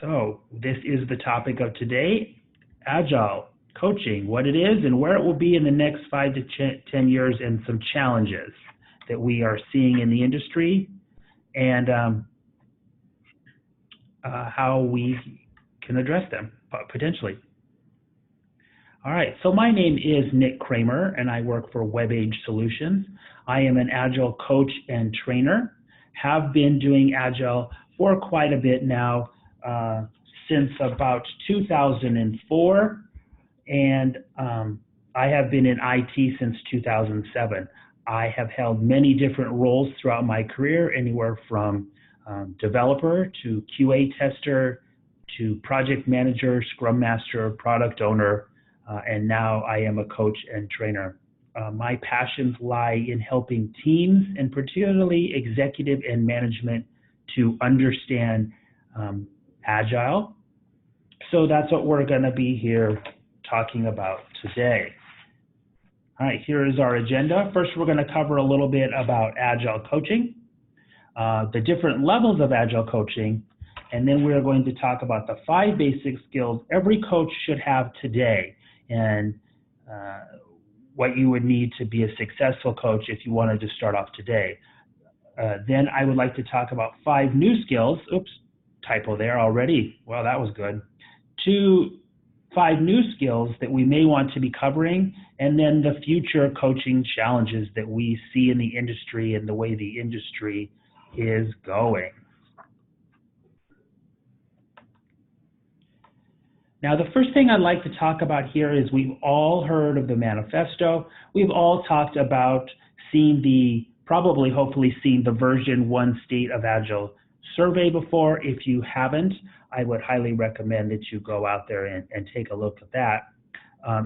So this is the topic of today, Agile Coaching, what it is and where it will be in the next 5 to 10 years, and some challenges that we are seeing in the industry, and how we can address them potentially. All right, so my name is Nick Kramer, and I work for WebAge Solutions. I am an Agile coach and trainer, have been doing Agile for quite a bit now, since about 2004, and I have been in IT since 2007. I have held many different roles throughout my career, anywhere from developer to QA tester to project manager, scrum master, product owner, and now I am a coach and trainer. My passions lie in helping teams, and particularly executive and management, to understand Agile. So that's what we're going to be here talking about today. All right, here is our agenda. First, we're going to cover a little bit about Agile coaching, the different levels of Agile coaching, and then we're going to talk about the 5 basic skills every coach should have today, and what you would need to be a successful coach if you wanted to start off today. Then I would like to talk about 5 new skills. Oops, typo there already. Well, that was good. 5 new skills that we may want to be covering, and then the future coaching challenges that we see in the industry and the way the industry is going. Now, the first thing I'd like to talk about here is we've all heard of the manifesto. We've all talked about hopefully seen the version 1 State of Agile survey before. If you haven't, I would highly recommend that you go out there and take a look at that.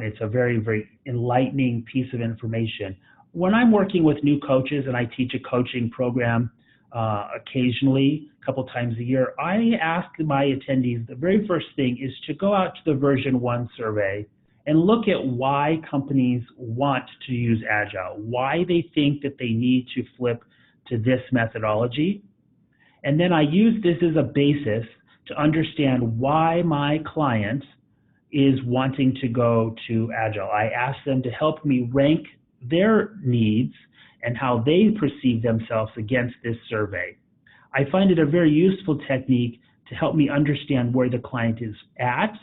It's a very, very enlightening piece of information. When I'm working with new coaches and I teach a coaching program occasionally, a couple times a year, I ask my attendees, the very first thing is to go out to the version 1 survey and look at why companies want to use Agile, why they think that they need to flip to this methodology. And then I use this as a basis to understand why my client is wanting to go to Agile. I ask them to help me rank their needs and how they perceive themselves against this survey. I find it a very useful technique to help me understand where the client is at,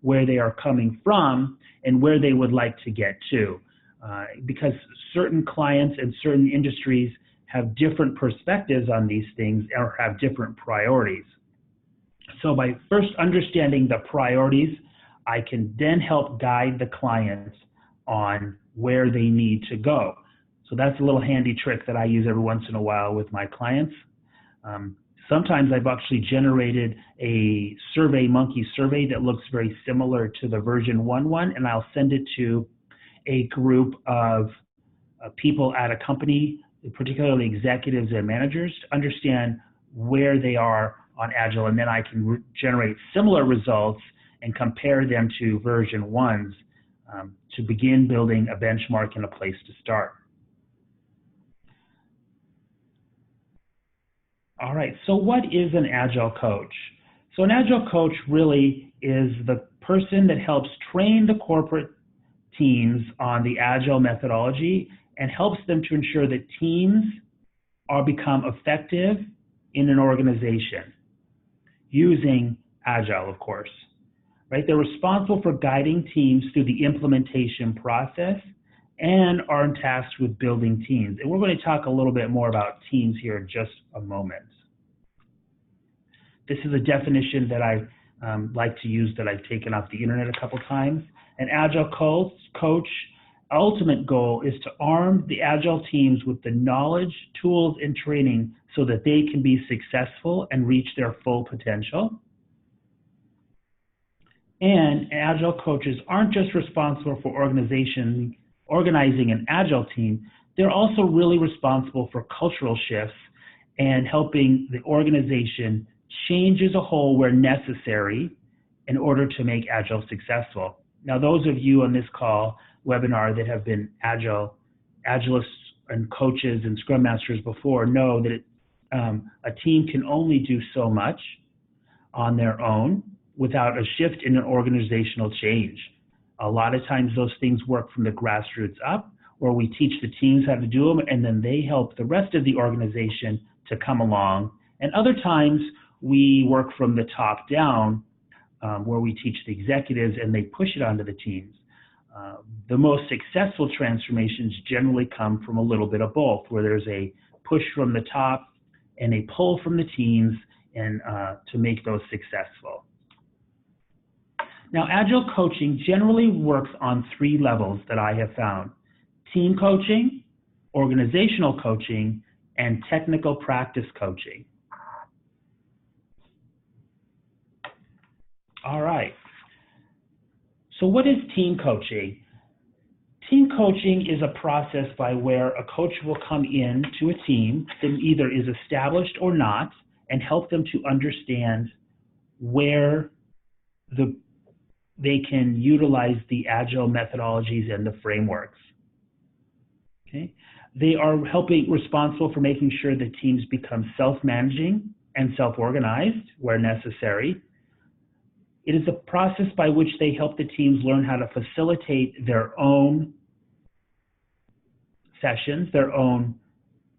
where they are coming from, and where they would like to get to. Because certain clients and certain industries have different perspectives on these things or have different priorities. So by first understanding the priorities, I can then help guide the clients on where they need to go. So that's a little handy trick that I use every once in a while with my clients. Sometimes I've actually generated a monkey survey that looks very similar to the version 1 one, and I'll send it to a group of people at a company, particularly executives and managers, to understand where they are on Agile, and then I can generate similar results and compare them to version 1s to begin building a benchmark and a place to start. All right, so what is an Agile coach? So an Agile coach really is the person that helps train the corporate teams on the Agile methodology and helps them to ensure that teams become effective in an organization using Agile, of course. Right? They're responsible for guiding teams through the implementation process and are tasked with building teams. And we're going to talk a little bit more about teams here in just a moment. This is a definition that I like to use that I've taken off the internet a couple times. An Agile coach ultimate goal is to arm the Agile teams with the knowledge, tools, and training so that they can be successful and reach their full potential. And Agile coaches aren't just responsible for organizing an Agile team, they're also really responsible for cultural shifts and helping the organization change as a whole where necessary in order to make Agile successful. Now, those of you on this webinar that have been Agilists and coaches and Scrum Masters before know that a team can only do so much. on their own without a shift in an organizational change. A lot of times those things work from the grassroots up, where we teach the teams how to do them, and then they help the rest of the organization to come along. And other times we work from the top down, where we teach the executives and they push it onto the teams. The most successful transformations generally come from a little bit of both, where there's a push from the top and a pull from the teams, and to make those successful. Now, Agile coaching generally works on 3 levels that I have found: team coaching, organizational coaching, and technical practice coaching. All right. So what is team coaching? Team coaching is a process by where a coach will come in to a team that either is established or not and help them to understand where they can utilize the Agile methodologies and the frameworks. Okay? They are responsible for making sure that teams become self-managing and self-organized where necessary. It is a process by which they help the teams learn how to facilitate their own sessions, their own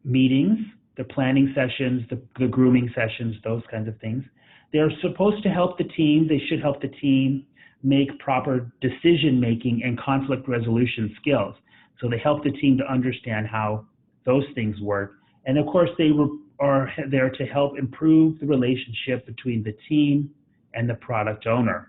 meetings, the planning sessions, the grooming sessions, those kinds of things. They're supposed to help the team. They should help the team make proper decision-making and conflict resolution skills. So they help the team to understand how those things work. And of course, they are there to help improve the relationship between the team and the product owner.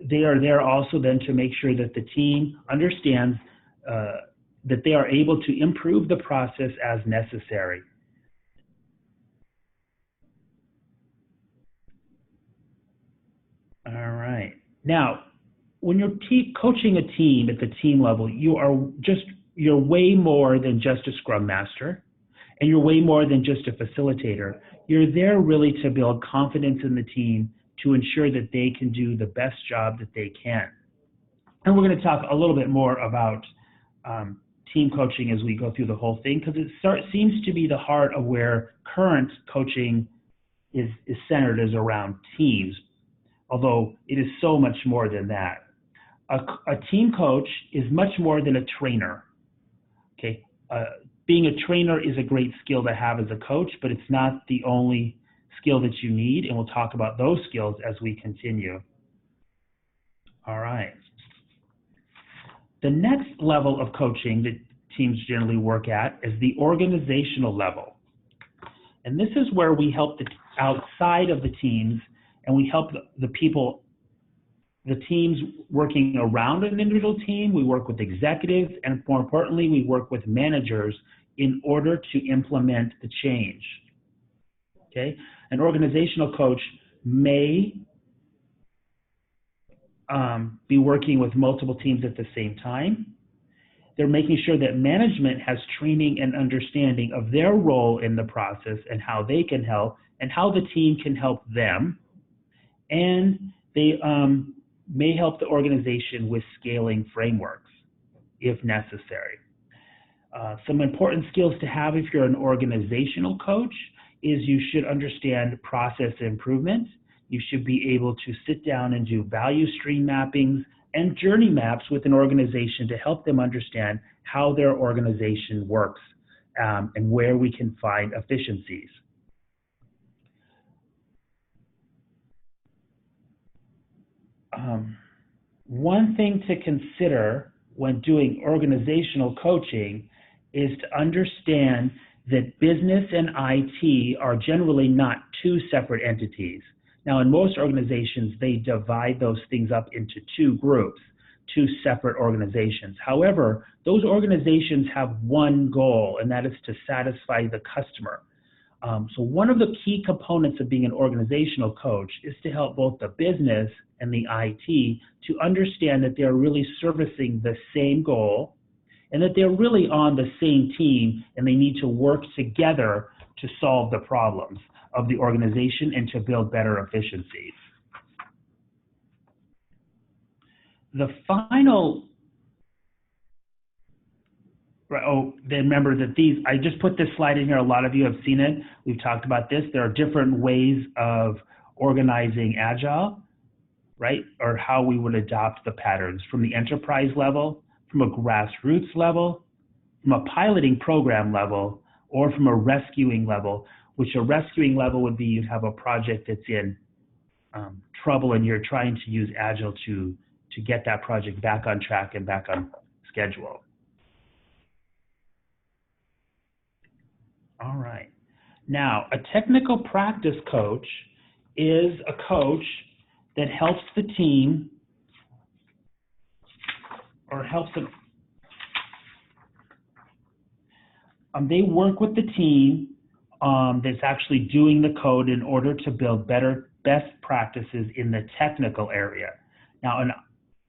They are there also then to make sure that the team understands that they are able to improve the process as necessary. All right. Now, when you're coaching a team at the team level, you're way more than just a scrum master, and you're way more than just a facilitator. You're there really to build confidence in the team to ensure that they can do the best job that they can. And we're going to talk a little bit more about team coaching as we go through the whole thing, because it seems to be the heart of where current coaching is centered, is around teams, although it is so much more than that. A team coach is much more than a trainer. Okay, being a trainer is a great skill to have as a coach, but it's not the only skill that you need, and we'll talk about those skills as we continue. All right. The next level of coaching that teams generally work at is the organizational level. And this is where we help outside of the teams, and we help the people, the teams working around an individual team. We work with executives, and more importantly, we work with managers in order to implement the change. Okay? An organizational coach may be working with multiple teams at the same time. They're making sure that management has training and understanding of their role in the process and how they can help and how the team can help them. And they may help the organization with scaling frameworks if necessary. Some important skills to have if you're an organizational coach is you should understand process improvement. You should be able to sit down and do value stream mappings and journey maps with an organization to help them understand how their organization works and where we can find efficiencies. One thing to consider when doing organizational coaching is to understand that business and IT are generally not 2 separate entities. Now, in most organizations, they divide those things up into 2 groups, 2 separate organizations. However, those organizations have one goal, and that is to satisfy the customer. So one of the key components of being an organizational coach is to help both the business and the IT to understand that they're really servicing the same goal and that they're really on the same team, and they need to work together to solve the problems of the organization and to build better efficiencies. The final Right. Oh, then remember that I just put this slide in here. A lot of you have seen it. We've talked about this. There are different ways of organizing Agile, right? Or how we would adopt the patterns from the enterprise level, from a grassroots level, from a piloting program level, or from a rescuing level, which a rescuing level would be you'd have a project that's in trouble and you're trying to use Agile to get that project back on track and back on schedule. All right. Now, a technical practice coach is a coach that helps the team or helps them. They work with the team that's actually doing the code in order to build best practices in the technical area. Now, an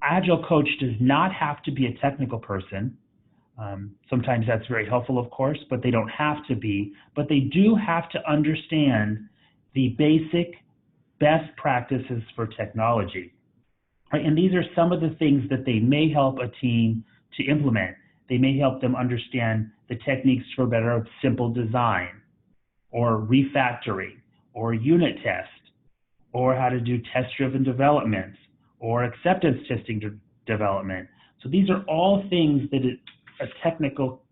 Agile coach does not have to be a technical person. Sometimes that's very helpful, of course, but they don't have to be. But they do have to understand the basic best practices for technology. Right? And these are some of the things that they may help a team to implement. They may help them understand the techniques for better simple design, or refactoring, or unit test, or how to do test-driven development, or acceptance testing development. So these are all things that a technical,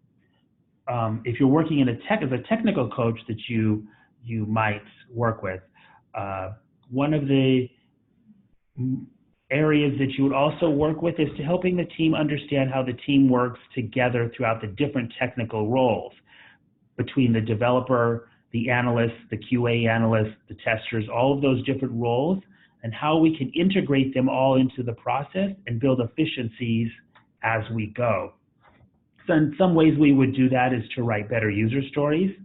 if you're working in as a technical coach, that you might work with. One of the areas that you would also work with is to helping the team understand how the team works together throughout the different technical roles between the developer, the analyst, the QA analyst, the testers, all of those different roles, and how we can integrate them all into the process and build efficiencies as we go. So in some ways we would do that is to write better user stories,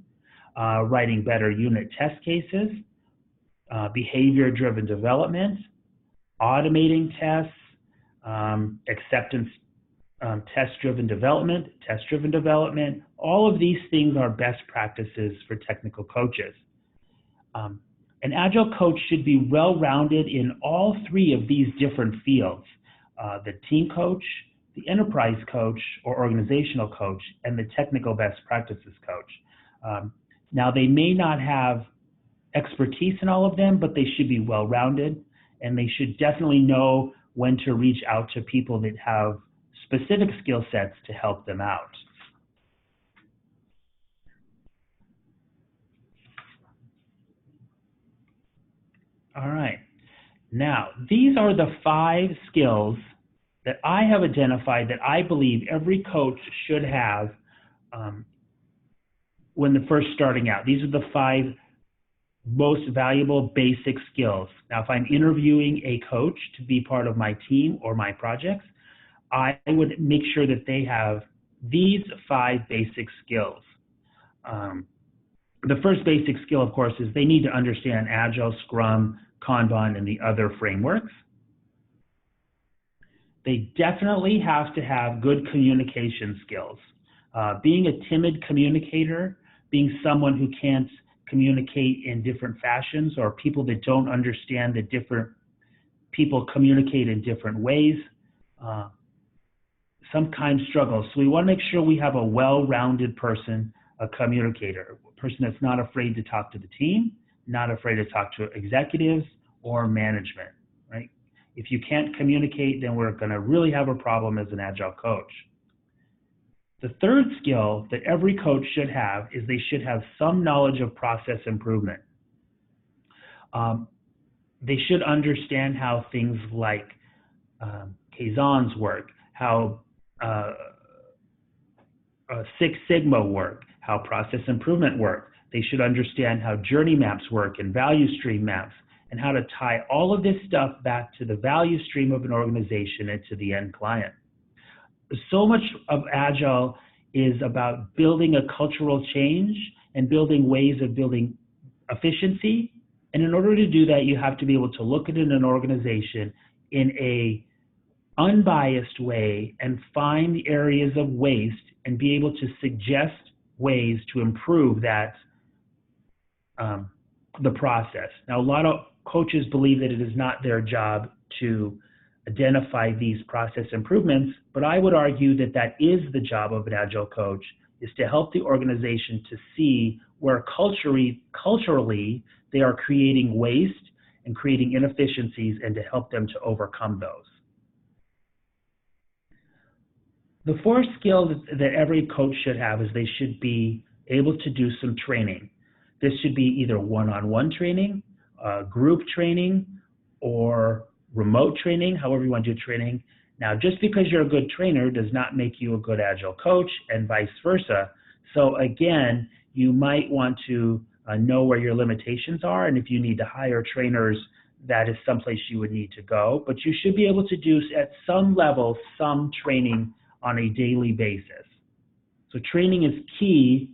writing better unit test cases, behavior-driven development, automating tests, acceptance test-driven development, all of these things are best practices for technical coaches. An Agile coach should be well-rounded in all three of these different fields, the team coach, the enterprise coach or organizational coach, and the technical best practices coach. Now, they may not have expertise in all of them, but they should be well-rounded, and they should definitely know when to reach out to people that have specific skill sets to help them out. All right. Now, these are the 5 skills that I have identified that I believe every coach should have when they're first starting out. These are the 5 most valuable basic skills. Now, if I'm interviewing a coach to be part of my team or my projects, I would make sure that they have these 5 basic skills. The first basic skill, of course, is they need to understand Agile, Scrum, Kanban, and the other frameworks. They definitely have to have good communication skills. Being a timid communicator, being someone who can't communicate in different fashions, or people that don't understand that different people communicate in different ways, sometimes struggles. So we want to make sure we have a well-rounded person, a communicator, a person that's not afraid to talk to the team, not afraid to talk to executives or management, right? If you can't communicate, then we're going to really have a problem as an Agile coach. The third skill that every coach should have is they should have some knowledge of process improvement. They should understand how things like Kaizens work, how Six Sigma work, how process improvement work. They should understand how journey maps work and value stream maps, and how to tie all of this stuff back to the value stream of an organization and to the end client. So much of Agile is about building a cultural change and building ways of building efficiency. And in order to do that, you have to be able to look at an organization in a unbiased way and find the areas of waste and be able to suggest ways to improve that the process. Now, a lot of coaches believe that it is not their job to identify these process improvements, but I would argue that that is the job of an Agile coach, is to help the organization to see where culturally they are creating waste and creating inefficiencies and to help them to overcome those. The fourth skill that every coach should have is they should be able to do some training. This should be either one-on-one training, group training, or remote training, however you want to do training. Now, just because you're a good trainer does not make you a good Agile coach, and vice versa. So again, you might want to know where your limitations are, and if you need to hire trainers, that is someplace you would need to go. But you should be able to do, at some level, some training on a daily basis. So training is key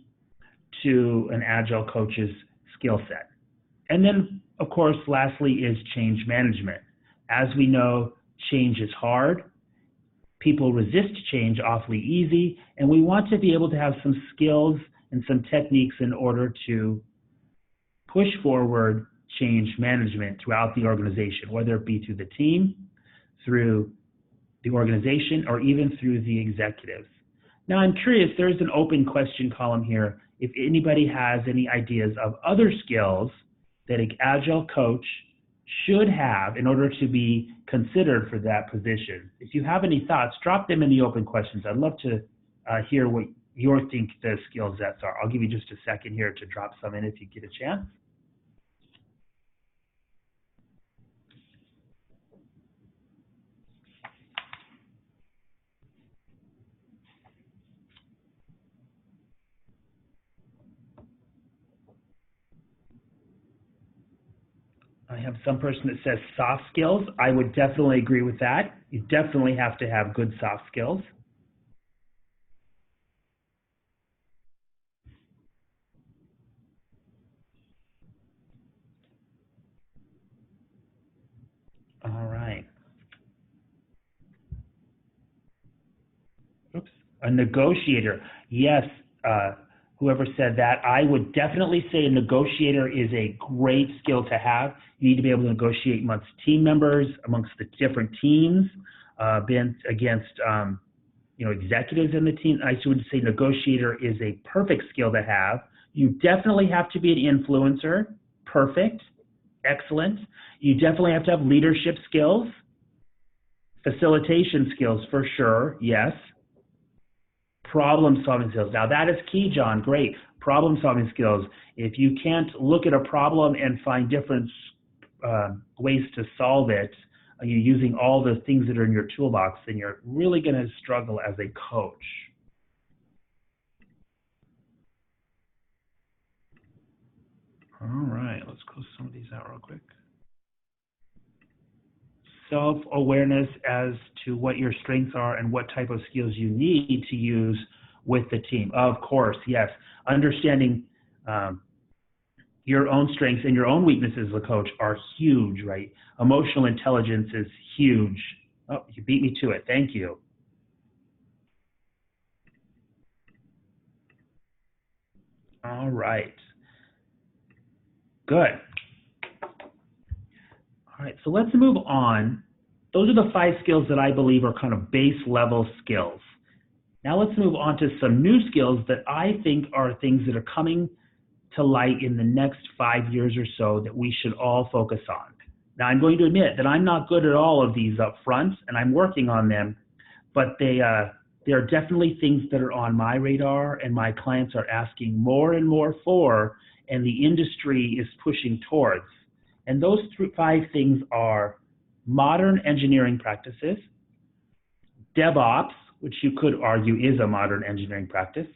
to an Agile coach's skill set. And then, of course, lastly is change management. As we know, change is hard. People resist change awfully easy, and we want to be able to have some skills and some techniques in order to push forward change management throughout the organization, whether it be through the team, through the organization, or even through the executives. Now, I'm curious, there's an open question column here. If anybody has any ideas of other skills that an Agile coach should have in order to be considered for that position. If you have any thoughts, drop them in the open questions. I'd love to hear what you think the skill sets are. I'll give you just a second here to drop some in if you get a chance. I have some person that says soft skills. I would definitely agree with that. You definitely have to have good soft skills. All right. Oops. A negotiator. Yes, whoever said that, I would definitely say a negotiator is a great skill to have. You need to be able to negotiate amongst team members, amongst the different teams, against executives in the team. I would say negotiator is a perfect skill to have. You definitely have to be an influencer. Perfect. Excellent. You definitely have to have leadership skills, facilitation skills for sure, yes. Problem-solving skills. Now that is key, John. Great. Problem-solving skills. If you can't look at a problem and find different ways to solve it, you're using all the things that are in your toolbox, then you're really going to struggle as a coach. All right, let's close some of these out real quick. Self-awareness as to what your strengths are and what type of skills you need to use with the team. Of course, yes. Understanding your own strengths and your own weaknesses as a coach are huge, right? Emotional intelligence is huge. Oh, you beat me to it. Thank you. All right. Good. All right, so let's move on. Those are the 5 skills that I believe are kind of base level skills. Now let's move on to some new skills that I think are things that are coming to light in the next 5 years or so that we should all focus on. Now I'm going to admit that I'm not good at all of these up front, and I'm working on them, but they are definitely things that are on my radar and my clients are asking more and more for, and the industry is pushing towards. And those 5 things are modern engineering practices, DevOps, which you could argue is a modern engineering practice,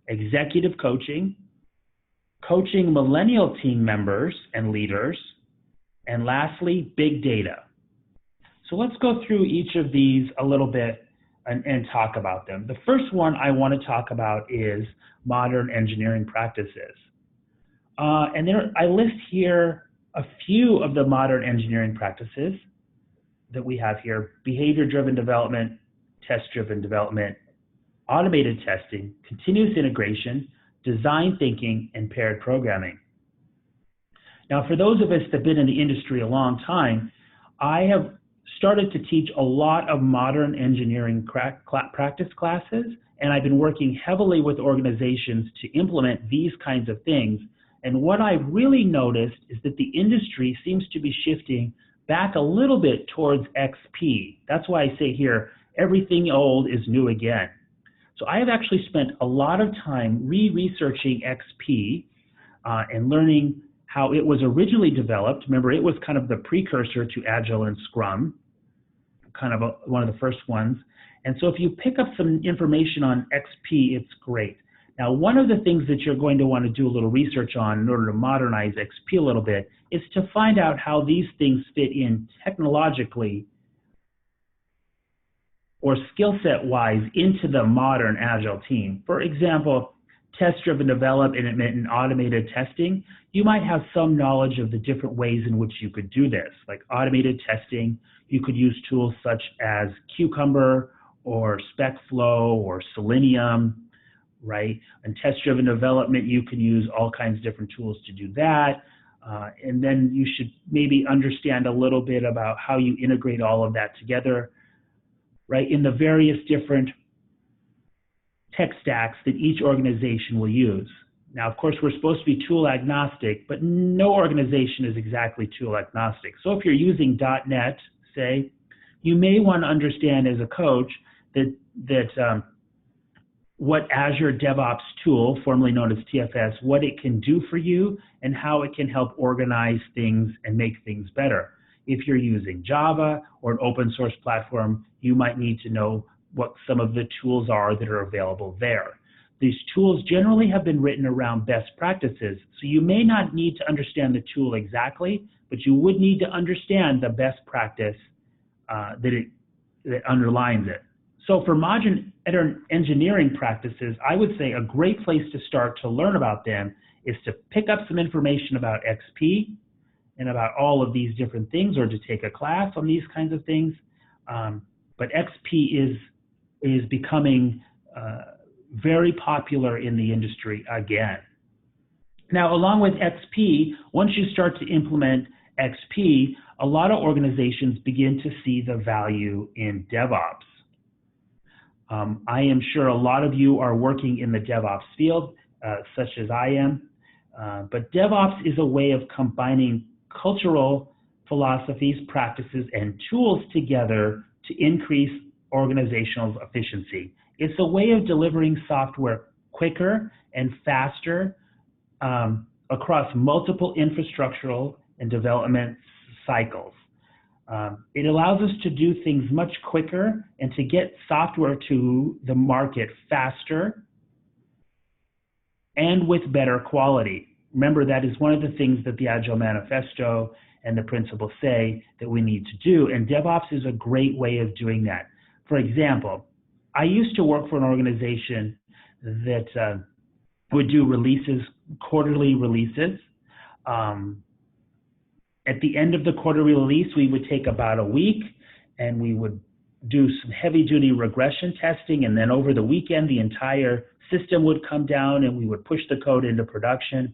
executive coaching, coaching millennial team members and leaders, and lastly, big data. So let's go through each of these a little bit and talk about them. The first one I want to talk about is modern engineering practices. And there, I list here a few of the modern engineering practices that we have here: behavior-driven development, test-driven development, automated testing, continuous integration, design thinking, and paired programming. Now, for those of us that have been in the industry a long time, I have started to teach a lot of modern engineering practice classes, and I've been working heavily with organizations to implement these kinds of things. And what I've really noticed is that the industry seems to be shifting back a little bit towards XP. That's why I say here, everything old is new again. So I have actually spent a lot of time re-researching XP and learning how it was originally developed. Remember, it was kind of the precursor to Agile and Scrum, kind of one of the first ones. And so if you pick up some information on XP, it's great. Now, one of the things that you're going to want to do a little research on in order to modernize XP a little bit is to find out how these things fit in technologically or skill set wise into the modern Agile team. For example, test-driven development and automated testing, you might have some knowledge of the different ways in which you could do this. Like automated testing, you could use tools such as Cucumber or SpecFlow or Selenium, right? And test-driven development, you can use all kinds of different tools to do that. And then you should maybe understand a little bit about how you integrate all of that together, right, in the various different tech stacks that each organization will use. Now, of course, we're supposed to be tool agnostic, but no organization is exactly tool agnostic. So if you're using .NET, say, you may want to understand as a coach that what Azure DevOps tool, formerly known as TFS, what it can do for you and how it can help organize things and make things better. If you're using Java or an open source platform, you might need to know what some of the tools are that are available there. These tools generally have been written around best practices, so you may not need to understand the tool exactly, but you would need to understand the best practice that underlines it. So for modern engineering practices, I would say a great place to start to learn about them is to pick up some information about XP and about all of these different things, or to take a class on these kinds of things. But XP is becoming very popular in the industry again. Now, along with XP, once you start to implement XP, a lot of organizations begin to see the value in DevOps. I am sure a lot of you are working in the DevOps field, such as I am, but DevOps is a way of combining cultural philosophies, practices, and tools together to increase organizational efficiency. It's a way of delivering software quicker and faster across multiple infrastructural and development cycles. It allows us to do things much quicker and to get software to the market faster and with better quality. Remember, that is one of the things that the Agile Manifesto and the principles say that we need to do, and DevOps is a great way of doing that. For example, I used to work for an organization that would do releases, quarterly releases. At the end of the quarterly release, we would take about a week and we would do some heavy-duty regression testing, and then over the weekend, the entire system would come down and we would push the code into production.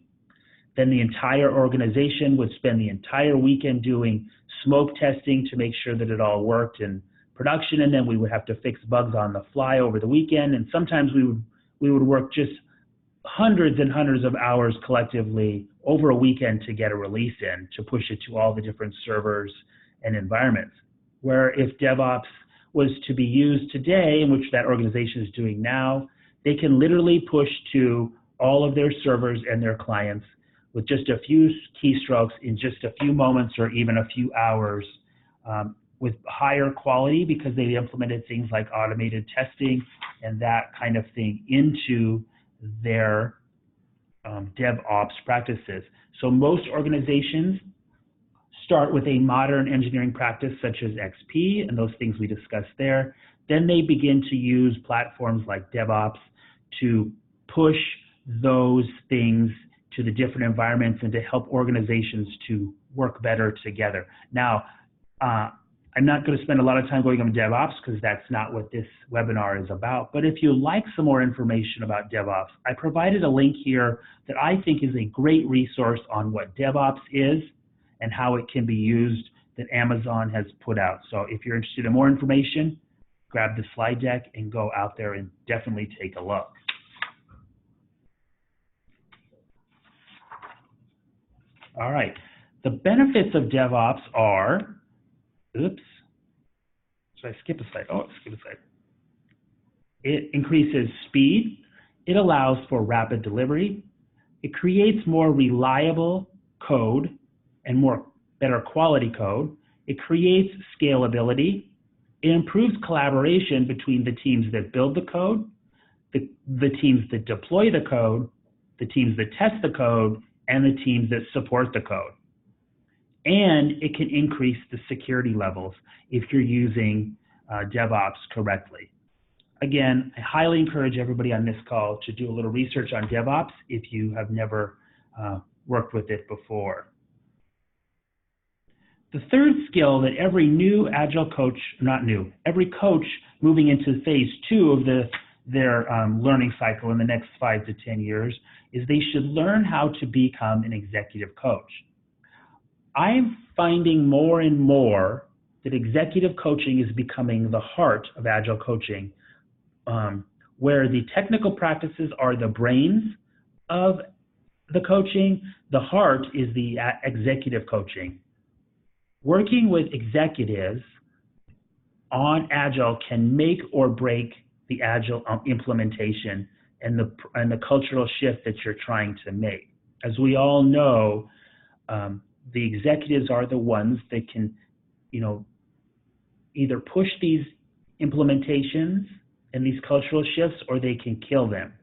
Then the entire organization would spend the entire weekend doing smoke testing to make sure that it all worked in production, and then we would have to fix bugs on the fly over the weekend. And sometimes we would work just hundreds and hundreds of hours collectively over a weekend to get a release in, to push it to all the different servers and environments. Where if DevOps was to be used today, in which that organization is doing now, they can literally push to all of their servers and their clients with just a few keystrokes in just a few moments or even a few hours, with higher quality, because they implemented things like automated testing and that kind of thing into their DevOps practices. So most organizations start with a modern engineering practice such as XP and those things we discussed there. Then they begin to use platforms like DevOps to push those things to the different environments and to help organizations to work better together. Now, I'm not going to spend a lot of time going on DevOps because that's not what this webinar is about. But if you like some more information about DevOps, I provided a link here that I think is a great resource on what DevOps is and how it can be used that Amazon has put out. So if you're interested in more information, grab the slide deck and go out there and definitely take a look. All right, the benefits of DevOps are, oops, should I skip a slide? Oh, skip a slide. It increases speed. It allows for rapid delivery. It creates more reliable code and better quality code. It creates scalability. It improves collaboration between the teams that build the code, the teams that deploy the code, the teams that test the code, and the teams that support the code. And it can increase the security levels if you're using DevOps correctly. Again, I highly encourage everybody on this call to do a little research on DevOps if you have never worked with it before. The third skill that every new Agile coach, every coach moving into phase 2 of their learning cycle in the next 5 to 10 years is they should learn how to become an executive coach. I'm finding more and more that executive coaching is becoming the heart of Agile coaching, where the technical practices are the brains of the coaching, the heart is the executive coaching. Working with executives on Agile can make or break the Agile implementation and the cultural shift that you're trying to make. As we all know, the executives are the ones that can, either push these implementations and these cultural shifts, or they can kill them.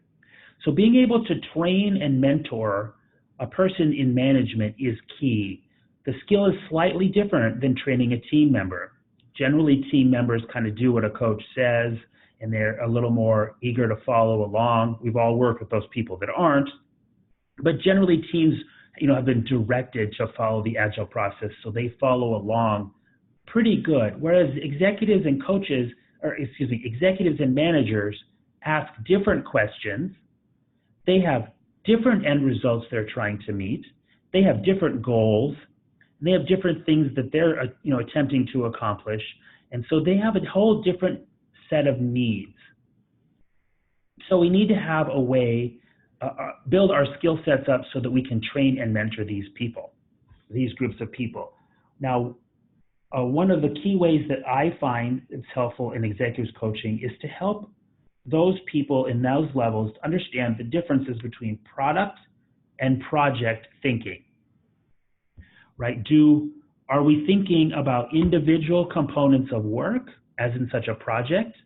So being able to train and mentor a person in management is key. The skill is slightly different than training a team member. Generally, team members kind of do what a coach says, and they're a little more eager to follow along. We've all worked with those people that aren't, but generally teams, have been directed to follow the Agile process, so they follow along pretty good. Whereas executives and managers ask different questions. They have different end results they're trying to meet. They have different goals. They have different things that they're attempting to accomplish. And so they have a whole different set of needs. So we need to have a way, build our skill sets up so that we can train and mentor these groups of people. Now, one of the key ways that I find it's helpful in executives coaching is to help those people in those levels to understand the differences between product and project thinking, right? Are we thinking about individual components of work, as in such a project,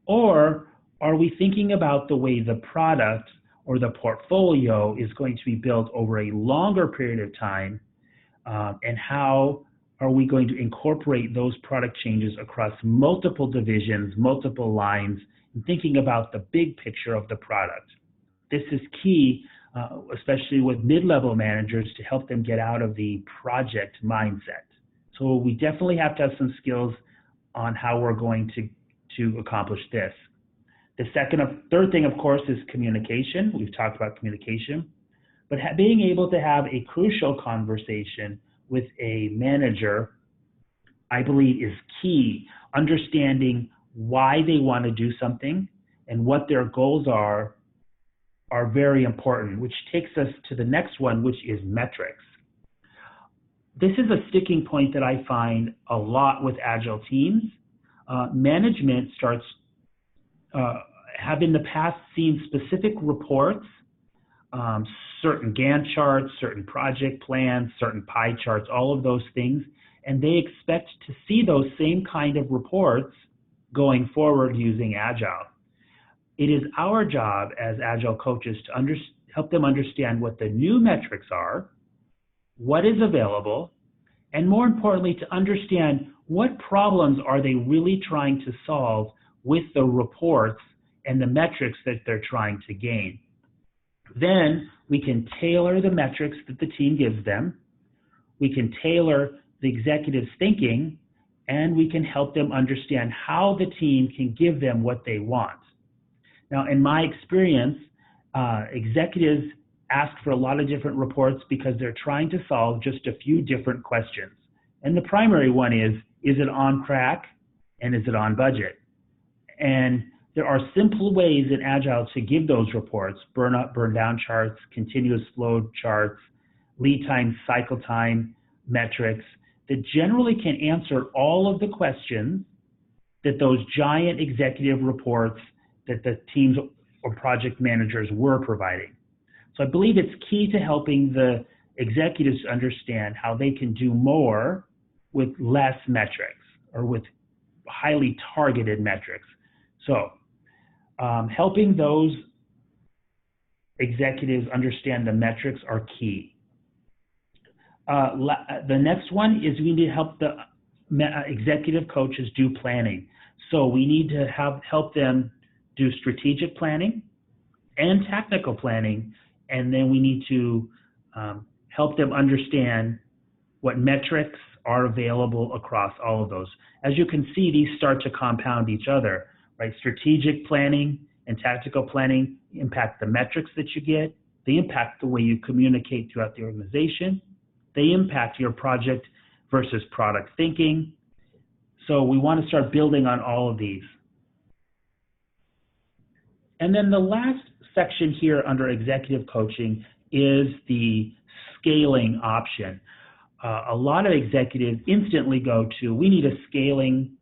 or are we thinking about the way the product or the portfolio is going to be built over a longer period of time, and how are we going to incorporate those product changes across multiple divisions, multiple lines, and thinking about the big picture of the product. This is key, especially with mid-level managers, to help them get out of the project mindset. So we definitely have to have some skills on how we're going to accomplish this. The third thing, of course, is communication. We've talked about communication, but being able to have a crucial conversation with a manager, I believe, is key. Understanding why they want to do something and what their goals are very important, which takes us to the next one, which is metrics. This is a sticking point that I find a lot with Agile teams. Management have in the past seen specific reports, certain Gantt charts, certain project plans, certain pie charts, all of those things, and they expect to see those same kind of reports going forward using Agile. It is our job as Agile coaches to help them understand what the new metrics are, what is available, and more importantly, to understand what problems are they really trying to solve with the reports and the metrics that they're trying to gain. Then we can tailor the metrics that the team gives them. We can tailor the executive's thinking, and we can help them understand how the team can give them what they want. Now, in my experience, executives ask for a lot of different reports because they're trying to solve just a few different questions. And the primary one is it on track and is it on budget? And there are simple ways in Agile to give those reports: burn up, burn down charts, continuous flow charts, lead time, cycle time metrics that generally can answer all of the questions that those giant executive reports that the teams or project managers were providing. So I believe it's key to helping the executives understand how they can do more with less metrics, or with highly targeted metrics. So helping those executives understand the metrics are key. The next one is we need to help the executive coaches do planning. So we need to help them do strategic planning and technical planning, and then we need to help them understand what metrics are available across all of those. As you can see, these start to compound each other, right? Strategic planning and tactical planning impact the metrics that you get. They impact the way you communicate throughout the organization. They impact your project versus product thinking. So we want to start building on all of these. And then the last section here under executive coaching is the scaling option. A lot of executives instantly go to, we need a scaling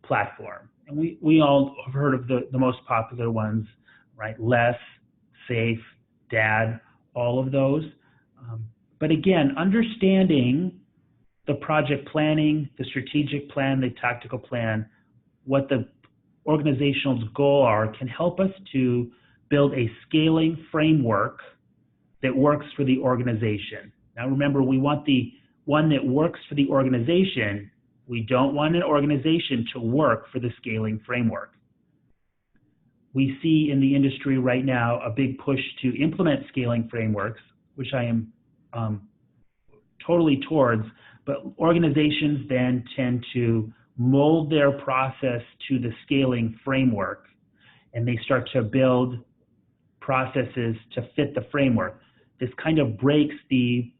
platform. And we all have heard of the most popular ones, right? Less, Safe, DAD, all of those. But again, understanding the project planning, the strategic plan, the tactical plan, what the organization's goal are, can help us to build a scaling framework that works for the organization. Now remember, we want the one that works for the organization. We don't want an organization to work for the scaling framework. We see in the industry right now a big push to implement scaling frameworks, which I am totally towards, but organizations then tend to mold their process to the scaling framework, and they start to build processes to fit the framework. This kind of breaks the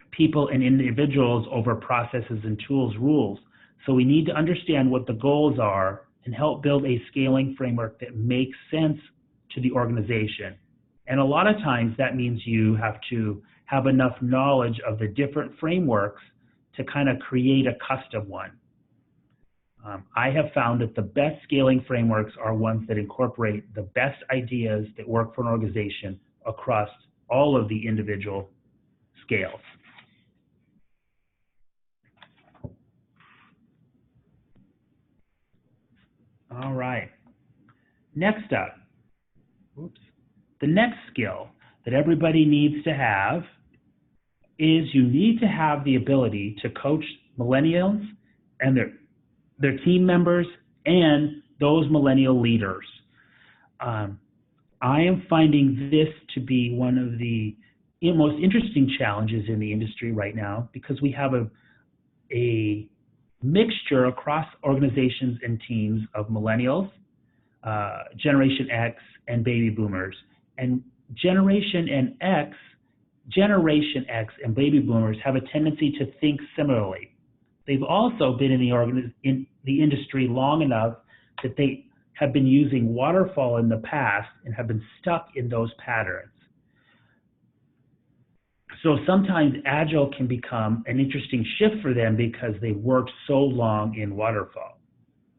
people and individuals over processes and tools rules. So we need to understand what the goals are and help build a scaling framework that makes sense to the organization. And a lot of times that means you have to have enough knowledge of the different frameworks to kind of create a custom one. I have found that the best scaling frameworks are ones that incorporate the best ideas that work for an organization across all of the individual scales. All right. Next up, the next skill that everybody needs to have is you need to have the ability to coach millennials and their team members and those millennial leaders. I am finding this to be one of the most interesting challenges in the industry right now, because we have a mixture across organizations and teams of millennials, Generation X, and baby boomers. And Generation X and baby boomers have a tendency to think similarly. They've also been in the industry long enough that they have been using waterfall in the past and have been stuck in those patterns. So sometimes Agile can become an interesting shift for them because they've worked so long in waterfall.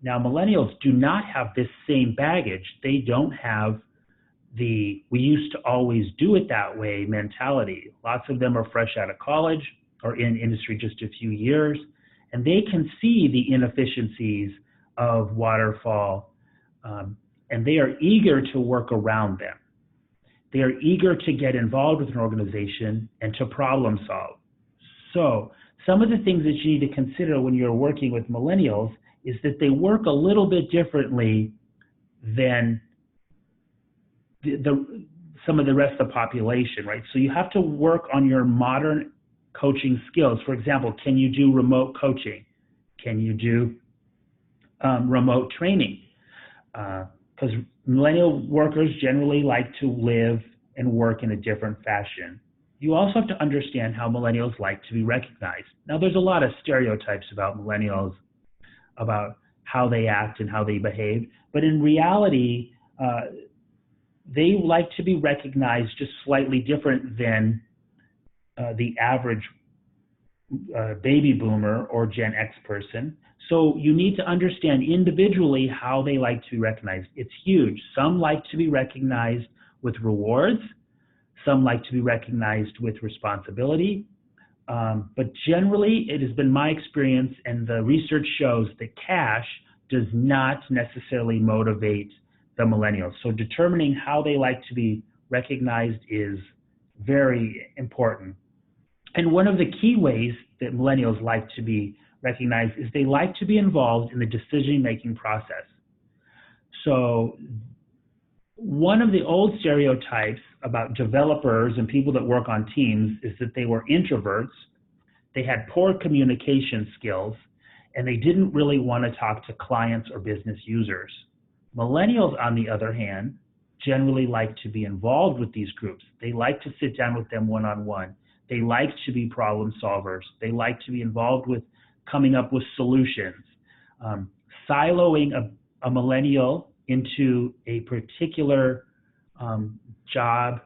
Now, millennials do not have this same baggage. They don't have the "we used to always do it that way" mentality. Lots of them are fresh out of college or in industry just a few years, and they can see the inefficiencies of waterfall, and they are eager to work around them. They are eager to get involved with an organization and to problem solve. So some of the things that you need to consider when you're working with millennials is that they work a little bit differently than some of the rest of the population, right? So you have to work on your modern coaching skills. For example, can you do remote coaching? Can you do remote training? Because millennial workers generally like to live and work in a different fashion. You also have to understand how millennials like to be recognized. Now, there's a lot of stereotypes about millennials, about how they act and how they behave, but in reality, they like to be recognized just slightly different than the average baby boomer or Gen X person. So you need to understand individually how they like to be recognized. It's huge. Some like to be recognized with rewards. Some like to be recognized with responsibility. But generally, it has been my experience, and the research shows that cash does not necessarily motivate the millennials. So determining how they like to be recognized is very important. And one of the key ways that millennials like to be recognized is they like to be involved in the decision-making process. So one of the old stereotypes about developers and people that work on teams is that they were introverts, they had poor communication skills, and they didn't really want to talk to clients or business users. Millennials, on the other hand, generally like to be involved with these groups. They like to sit down with them one-on-one. They like to be problem solvers. They like to be involved with coming up with solutions. Siloing a millennial into a particular job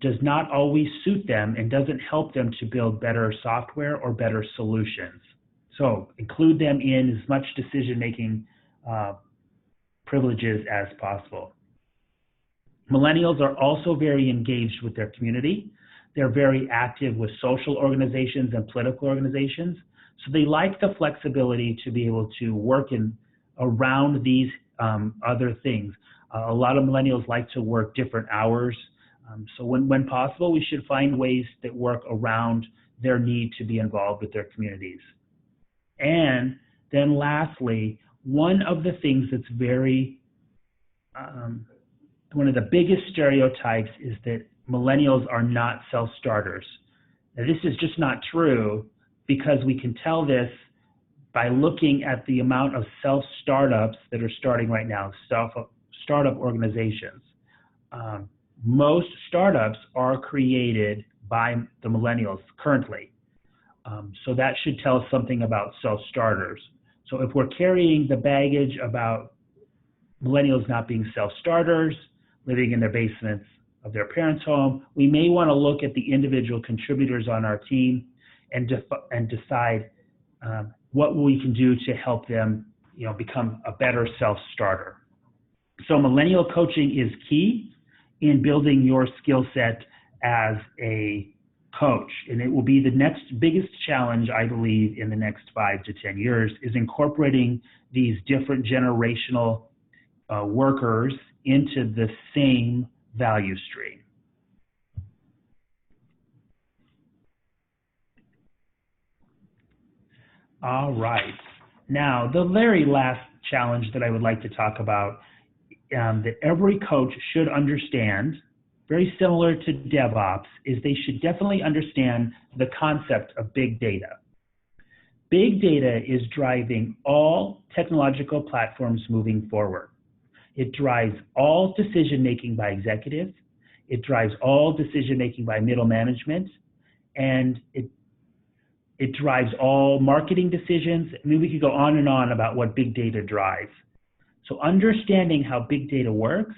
does not always suit them and doesn't help them to build better software or better solutions. So include them in as much decision-making privileges as possible. Millennials are also very engaged with their community. They're very active with social organizations and political organizations. So they like the flexibility to be able to work around these other things. A lot of millennials like to work different hours. So when possible, we should find ways that work around their need to be involved with their communities. And then lastly, one of the things that's one of the biggest stereotypes is that millennials are not self-starters. Now, this is just not true, because we can tell this by looking at the amount of self-startups that are starting right now, startup organizations. Most startups are created by the millennials currently. So that should tell us something about self-starters. So if we're carrying the baggage about millennials not being self-starters, living in their basements of their parents' home, we may want to look at the individual contributors on our team and decide what we can do to help them, become a better self-starter. So millennial coaching is key in building your skill set as a coach, and it will be the next biggest challenge, I believe, in the next 5 to 10 years, is incorporating these different generational workers into the same value stream. All right. Now, the very last challenge that I would like to talk about that every coach should understand, very similar to DevOps, is they should definitely understand the concept of big data. Big data is driving all technological platforms moving forward. It drives all decision-making by executives. It drives all decision-making by middle management. And it drives all marketing decisions. I mean, we could go on and on about what big data drives. So understanding how big data works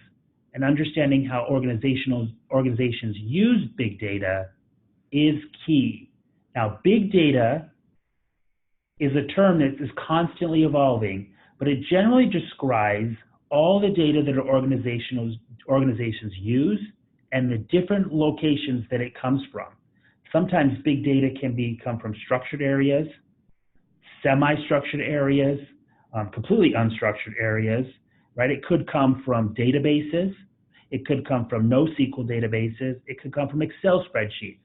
and understanding how organizations use big data is key. Now, big data is a term that is constantly evolving, but it generally describes all the data that organizations use and the different locations that it comes from. Sometimes big data can come from structured areas, semi-structured areas, completely unstructured areas, right? It could come from databases. It could come from NoSQL databases. It could come from Excel spreadsheets.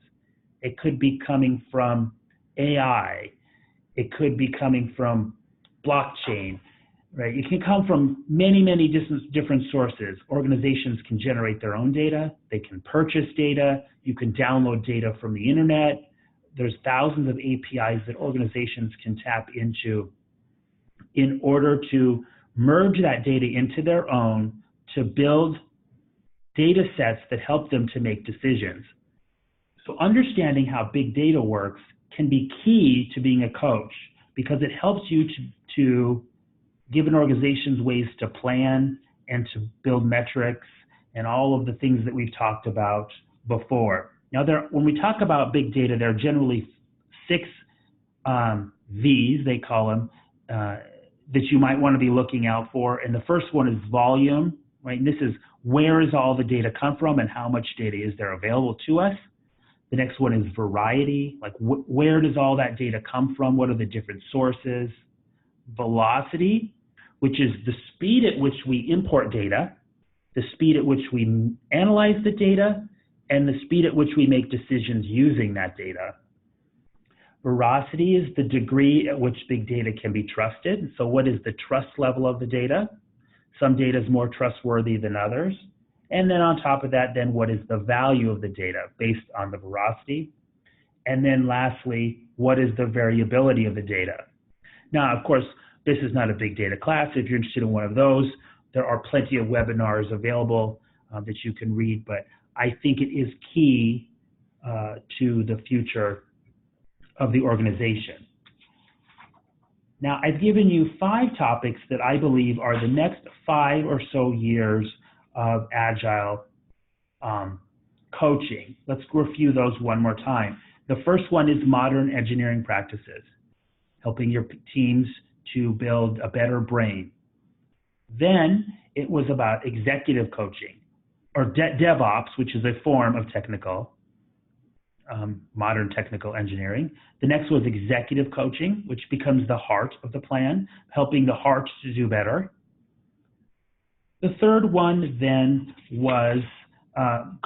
It could be coming from AI. It could be coming from blockchain, right? It can come from many, many different sources. Organizations can generate their own data. They can purchase data. You can download data from the internet. There's thousands of APIs that organizations can tap into in order to merge that data into their own to build data sets that help them to make decisions. So understanding how big data works can be key to being a coach because it helps you to give an organization ways to plan and to build metrics and all of the things that we've talked about before. Now, when we talk about big data, there are generally 6 V's, they call them, that you might want to be looking out for. And the first one is volume, right? And this is where is all the data come from and how much data is there available to us. The next one is variety, like where does all that data come from? What are the different sources? Velocity, which is the speed at which we import data, the speed at which we analyze the data, and the speed at which we make decisions using that data. Veracity is the degree at which big data can be trusted. So what is the trust level of the data? Some data is more trustworthy than others. And then on top of that, then what is the value of the data based on the veracity? And then lastly, what is the variability of the data? Now, of course, this is not a big data class. If you're interested in one of those, there are plenty of webinars available that you can read, but I think it is key to the future of the organization. Now, I've given you 5 topics that I believe are the next 5 or so years of Agile coaching. Let's review those one more time. The first one is modern engineering practices, helping your teams to build a better brain. Then it was about executive coaching, or DevOps, which is a form of modern technical engineering. The next was executive coaching, which becomes the heart of the plan, helping the heart to do better. The third one then was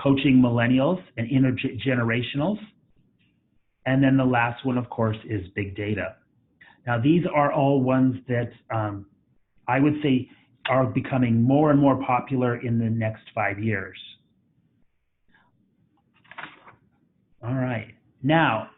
coaching millennials and intergenerationals. And then the last one, of course, is big data. Now, these are all ones that I would say are becoming more and more popular in the next 5 years. All right. Now,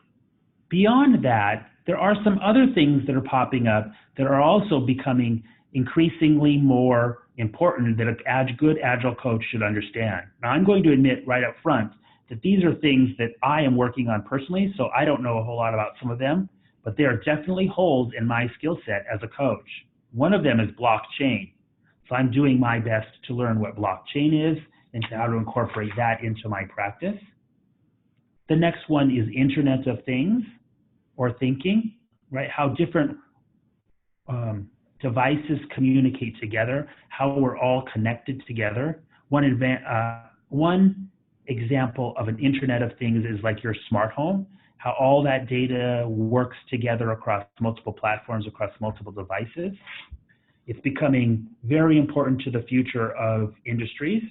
beyond that, there are some other things that are popping up that are also becoming increasingly more important that a good Agile coach should understand. Now, I'm going to admit right up front that these are things that I am working on personally, so I don't know a whole lot about some of them, but there are definitely holes in my skill set as a coach. One of them is blockchain. So I'm doing my best to learn what blockchain is and how to incorporate that into my practice. The next one is Internet of Things or thinking, right? How different devices communicate together, how we're all connected together. One example of an Internet of Things is like your smart home, how all that data works together across multiple platforms, across multiple devices. It's becoming very important to the future of industries.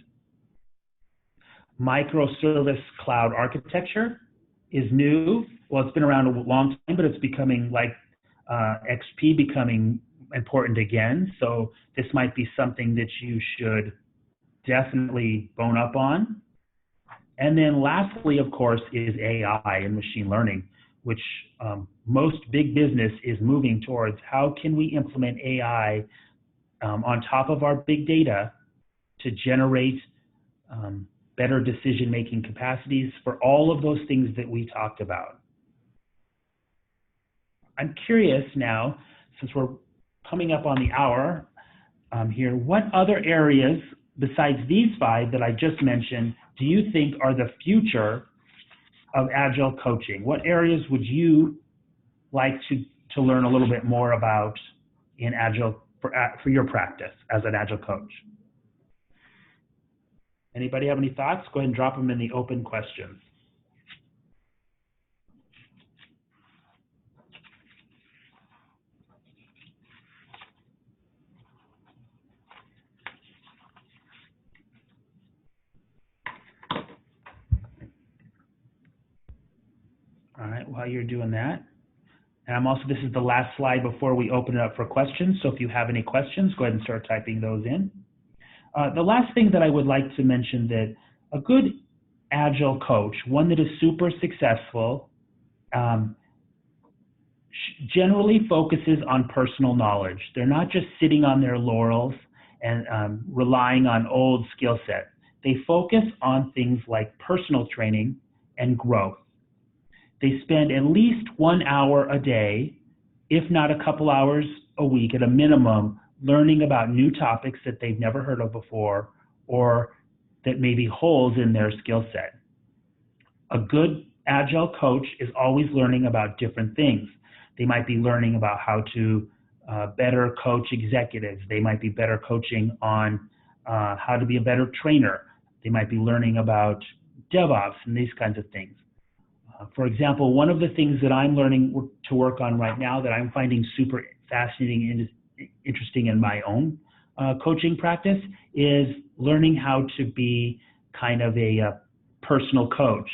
Microservice cloud architecture is new. Well, it's been around a long time, but it's becoming like XP becoming important again. So this might be something that you should definitely bone up on. And then lastly, of course, is AI and machine learning, which most big business is moving towards. How can we implement AI on top of our big data to generate better decision-making capacities for all of those things that we talked about? I'm curious now, since we're coming up on the hour here, what other areas besides these 5 that I just mentioned do you think are the future of Agile coaching? What areas would you like to learn a little bit more about in Agile for your practice as an Agile coach? Anybody have any thoughts? Go ahead and drop them in the open questions. All right, while you're doing that, and this is the last slide before we open it up for questions, so if you have any questions, go ahead and start typing those in. The last thing that I would like to mention, that a good Agile coach, one that is super successful, generally focuses on personal knowledge. They're not just sitting on their laurels and relying on old skill set. They focus on things like personal training and growth. they spend at least 1 hour a day, if not a couple hours a week at a minimum, learning about new topics that they've never heard of before or that may be holes in their skill set. A good Agile coach is always learning about different things. They might be learning about how to better coach executives. They might be better coaching on how to be a better trainer. They might be learning about DevOps and these kinds of things. For example, one of the things that I'm learning to work on right now that I'm finding super fascinating and interesting in my own coaching practice is learning how to be kind of a personal coach.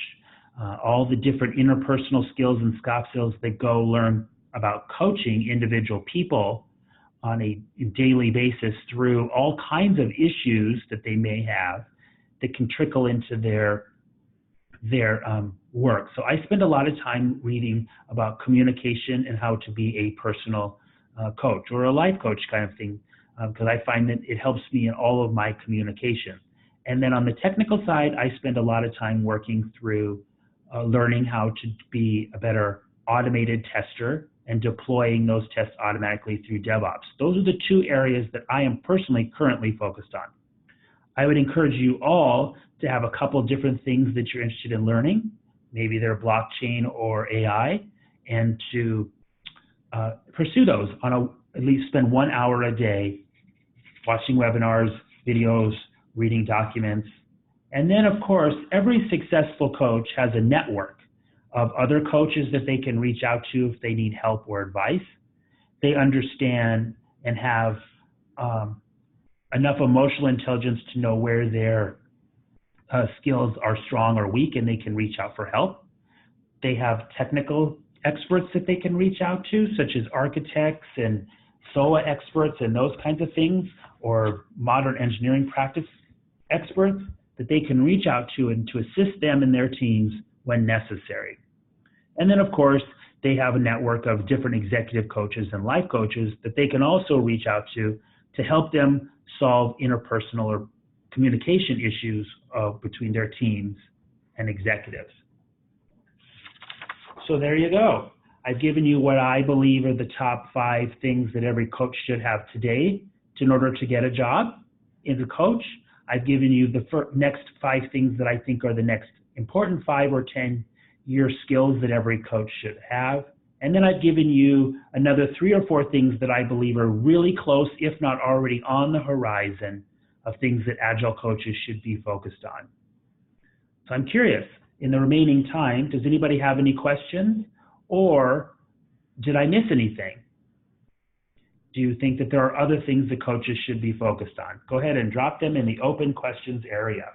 All the different interpersonal skills and soft skills that go learn about coaching individual people on a daily basis through all kinds of issues that they may have that can trickle into their work. So I spend a lot of time reading about communication and how to be a personal coach or a life coach kind of thing, because I find that it helps me in all of my communication. And then on the technical side, I spend a lot of time working through learning how to be a better automated tester and deploying those tests automatically through DevOps. Those are the two areas that I am personally currently focused on. I would encourage you all to have a couple different things that you're interested in learning. Maybe they're blockchain or AI, and to pursue those on at least spend 1 hour a day watching webinars, videos, reading documents. And then, of course, every successful coach has a network of other coaches that they can reach out to if they need help or advice. They understand and have enough emotional intelligence to know where their skills are strong or weak, and they can reach out for help. They have technical experts that they can reach out to, such as architects and SOA experts and those kinds of things, or modern engineering practice experts that they can reach out to and to assist them and their teams when necessary. And then, of course, they have a network of different executive coaches and life coaches that they can also reach out to help them solve interpersonal or communication issues between their teams and executives. So there you go. I've given you what I believe are the top 5 things that every coach should have today in order to get a job as a coach. I've given you the next 5 things that I think are the next important 5 or 10-year skills that every coach should have. And then I've given you another 3 or 4 things that I believe are really close, if not already on the horizon, of things that Agile coaches should be focused on. So I'm curious, in the remaining time, does anybody have any questions, or did I miss anything? Do you think that there are other things that coaches should be focused on? Go ahead and drop them in the open questions area.